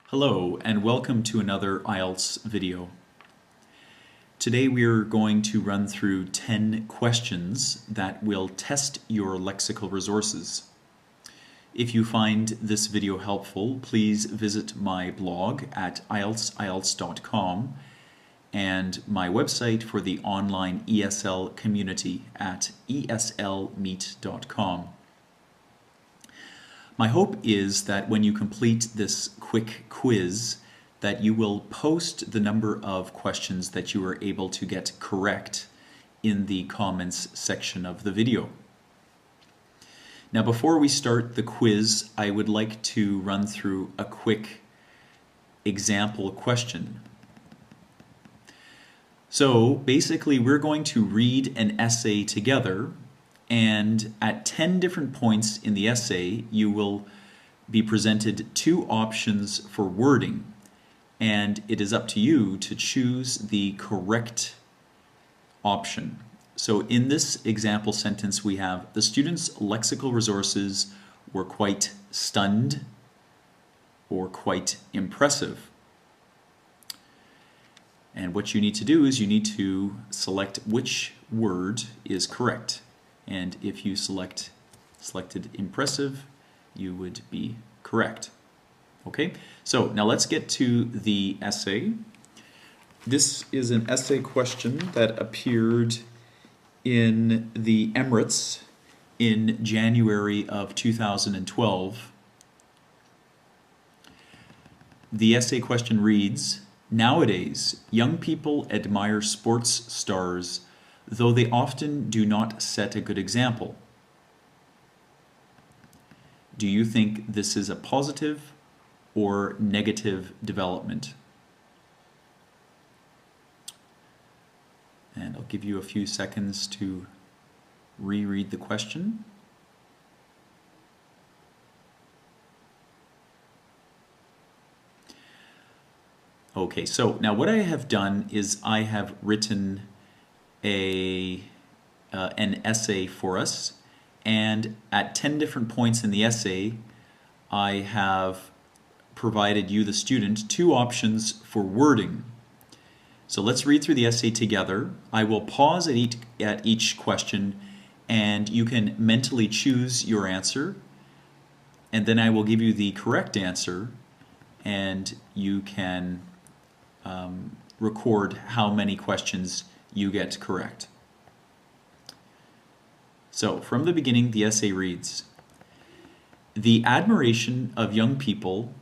Hello and welcome to another IELTS video. Today we are going to run through 10 questions that will test your lexical resources. If you find this video helpful, please visit my blog at IELTS.com and my website for the online ESL community at eslmeet.com. My hope is that when you complete this quick quiz, that you will post the number of questions that you were able to get correct in the comments section of the video. Now, before we start the quiz, I would like to run through a quick example question. So basically, we're going to read an essay together, and at 10 different points in the essay, you will be presented two options for wording, and it is up to you to choose the correct option. So in this example sentence, we have the students' lexical resources were quite stunned or quite impressive. And what you need to do is you need to select which word is correct. And if you selected impressive, you would be correct. Okay, so now let's get to the essay. This is an essay question that appeared in the Emirates in January of 2012. The essay question reads, "Nowadays, young people admire sports stars, though they often do not set a good example. Do you think this is a positive or negative development?" And I'll give you a few seconds to reread the question. Okay, so now what I have done is I have written an essay for us, and at 10 different points in the essay I have provided you, the student, two options for wording. So let's read through the essay together. I will pause at each question, and you can mentally choose your answer, and then I will give you the correct answer, and you can record how many questions you get correct. So from the beginning, the essay reads, the admiration young people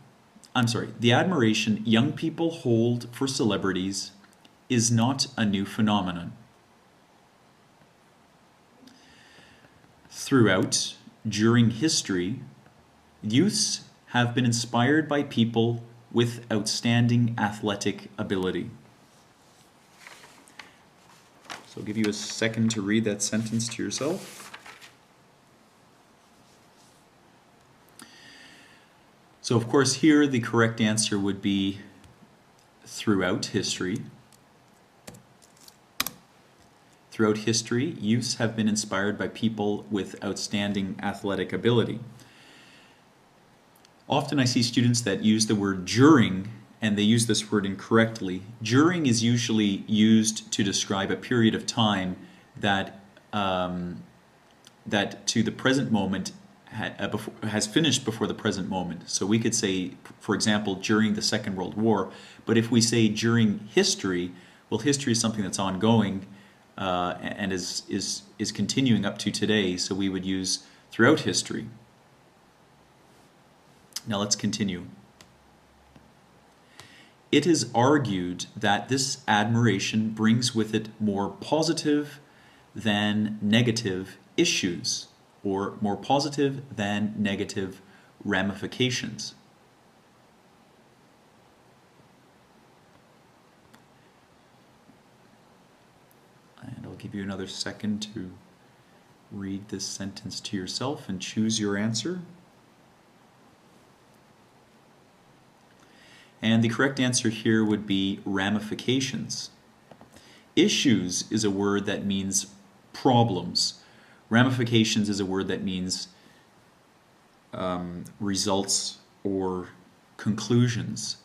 hold for celebrities is not a new phenomenon. Throughout, during history, youths have been inspired by people with outstanding athletic ability. So I'll give you a second to read that sentence to yourself. So of course here the correct answer would be throughout history. Throughout history, youths have been inspired by people with outstanding athletic ability. Often I see students that use the word during, and they use this word incorrectly. During is usually used to describe a period of time that to the present moment has finished before the present moment. So we could say, for example, during the Second World War. But if we say during history, well, history is something that's ongoing and is continuing up to today. So we would use throughout history. Now let's continue. It is argued that this admiration brings with it more positive than negative issues, or more positive than negative ramifications. And I'll give you another second to read this sentence to yourself and choose your answer. And the correct answer here would be ramifications. Issues is a word that means problems. Ramifications is a word that means results or conclusions.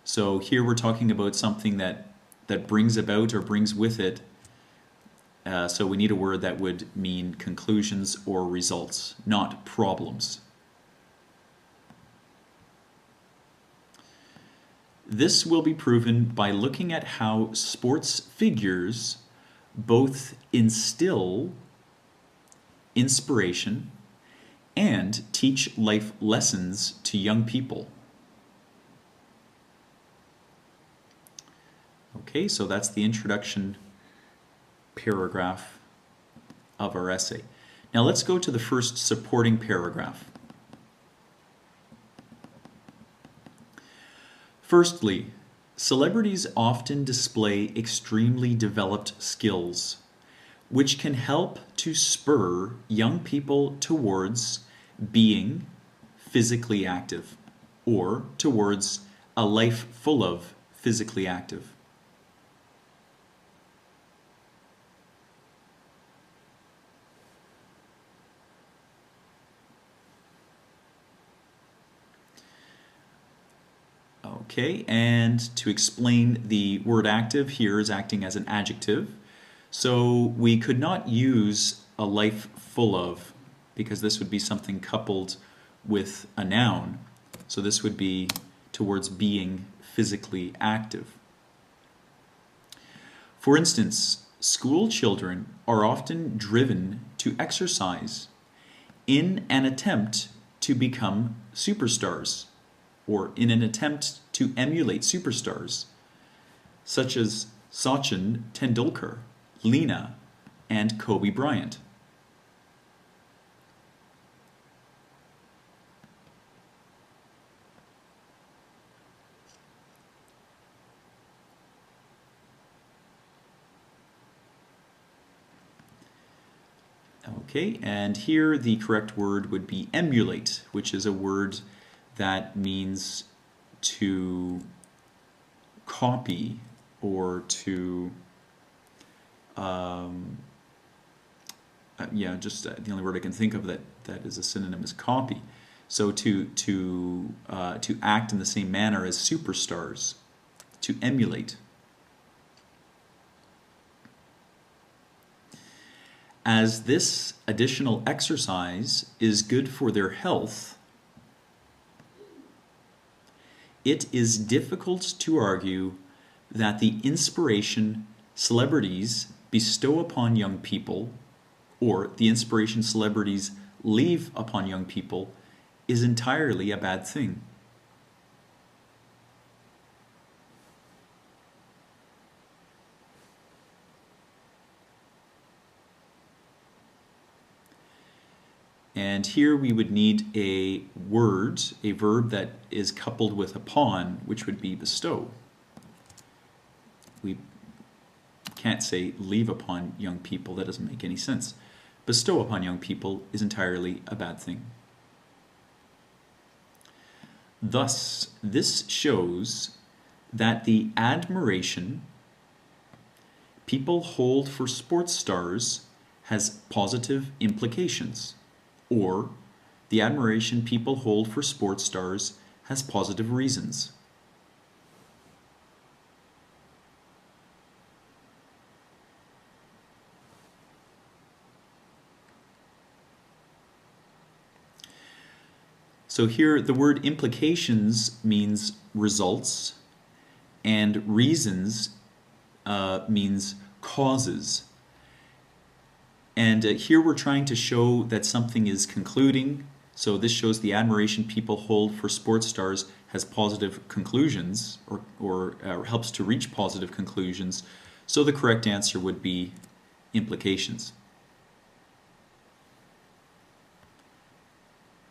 So here we're talking about something that brings about or brings with it. So we need a word that would mean conclusions or results, not problems. This will be proven by looking at how sports figures both instill inspiration and teach life lessons to young people. Okay, so that's the introduction paragraph of our essay. Now let's go to the first supporting paragraph. Firstly, celebrities often display extremely developed skills, which can help to spur young people towards being physically active or towards a life full of physically active. Okay, and to explain the word active here is acting as an adjective. So we could not use a life full of, because this would be something coupled with a noun. So this would be towards being physically active. For instance, school children are often driven to exercise in an attempt to become superstars, or in an attempt to emulate superstars, such as Sachin Tendulkar, Lena, and Kobe Bryant. Okay, and here the correct word would be emulate, which is a word that means to copy or to just the only word I can think of that is a synonym is copy. So to act in the same manner as superstars, to emulate. As this additional exercise is good for their health, it is difficult to argue that the inspiration celebrities bestow upon young people, or the inspiration celebrities leave upon young people, is entirely a bad thing. And here we would need a word, a verb that is coupled with upon, which would be bestow. We can't say leave upon young people, that doesn't make any sense. Bestow upon young people is entirely a bad thing. Thus, this shows that the admiration people hold for sports stars has positive implications, or the admiration people hold for sports stars has positive reasons. So here the word implications means results, and reasons means causes. And here we're trying to show that something is concluding. So this shows the admiration people hold for sports stars has positive conclusions, or helps to reach positive conclusions. So the correct answer would be implications.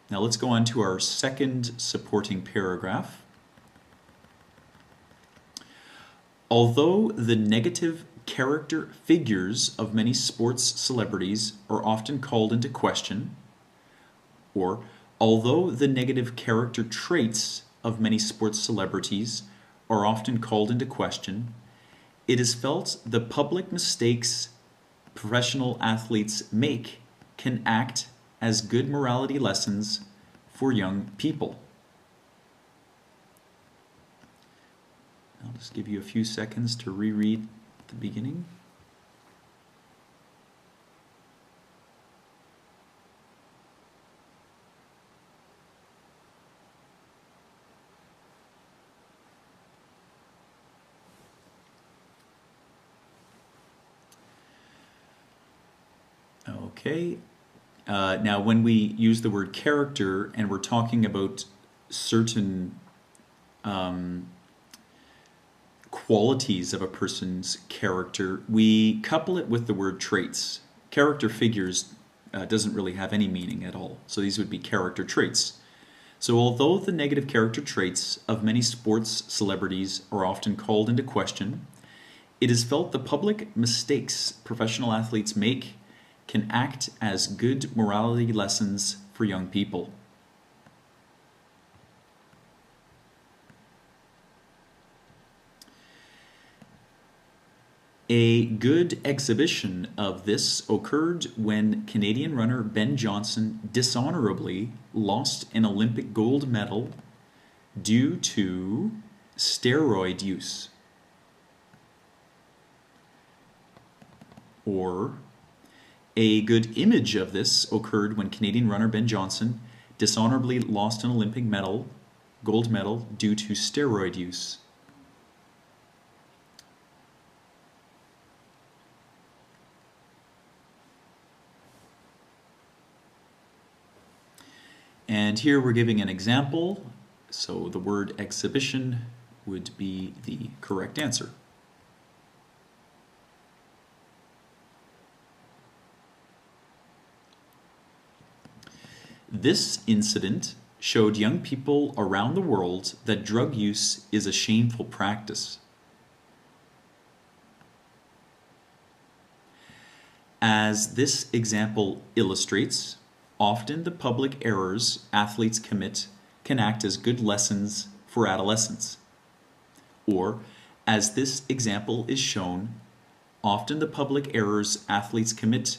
Now let's go on to our second supporting paragraph. Although the negative character figures of many sports celebrities are often called into question, or although the negative character traits of many sports celebrities are often called into question, it is felt the public mistakes professional athletes make can act as good morality lessons for young people. just give you a few seconds to reread the beginning. Okay. Now, when we use the word character and we're talking about certain qualities of a person's character, we couple it with the word traits. Character figures doesn't really have any meaning at all. So these would be character traits. So although the negative character traits of many sports celebrities are often called into question, it is felt the public mistakes professional athletes make can act as good morality lessons for young people. A good exhibition of this occurred when Canadian runner Ben Johnson dishonorably lost an Olympic gold medal due to steroid use. Or a good image of this occurred when Canadian runner Ben Johnson dishonorably lost an Olympic gold medal due to steroid use. And here we're giving an example, so the word exhibition would be the correct answer. This incident showed young people around the world that drug use is a shameful practice. As this example illustrates, often the public errors athletes commit can act as good lessons for adolescents. Or, as this example is shown, often the public errors athletes commit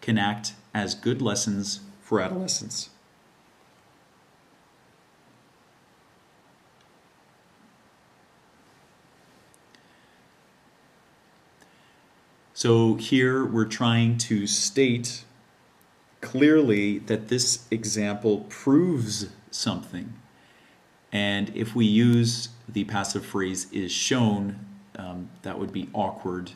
can act as good lessons for adolescents. So here we're trying to state clearly that this example proves something. And if we use the passive phrase is shown, that would be awkward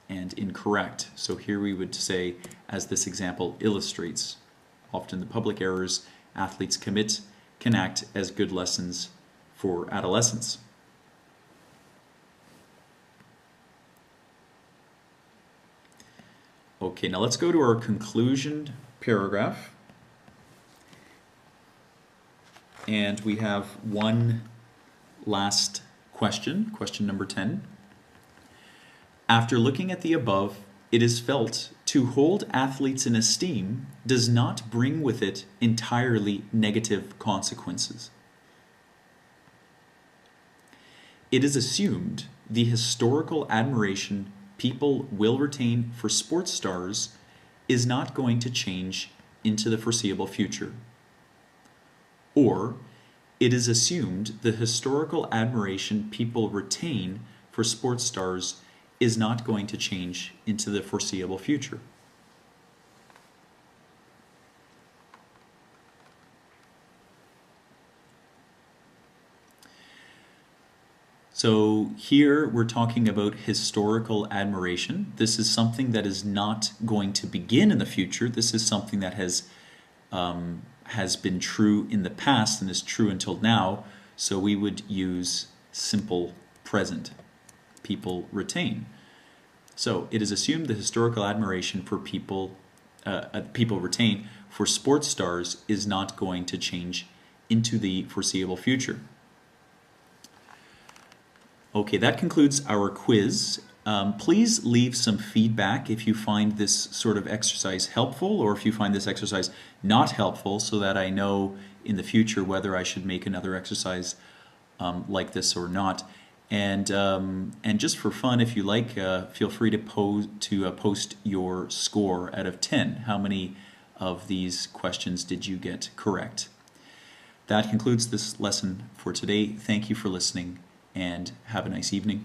and incorrect. So here we would say, as this example illustrates, often the public errors athletes commit can act as good lessons for adolescents. Okay, now let's go to our conclusion paragraph. And we have one last question, question number 10. After looking at the above, it is felt to hold athletes in esteem does not bring with it entirely negative consequences. It is assumed the historical admiration people will retain for sports stars is not going to change into the foreseeable future. Or, it is assumed the historical admiration people retain for sports stars is not going to change into the foreseeable future. So here we're talking about historical admiration. This is something that is not going to begin in the future. This is something that has been true in the past and is true until now. So we would use simple present. People retain. So it is assumed the historical admiration for people retain for sports stars is not going to change into the foreseeable future. Okay, that concludes our quiz. Please leave some feedback if you find this sort of exercise helpful or if you find this exercise not helpful, so that I know in the future whether I should make another exercise like this or not. And just for fun, if you like, feel free to post your score out of 10. How many of these questions did you get correct? That concludes this lesson for today. Thank you for listening, and have a nice evening.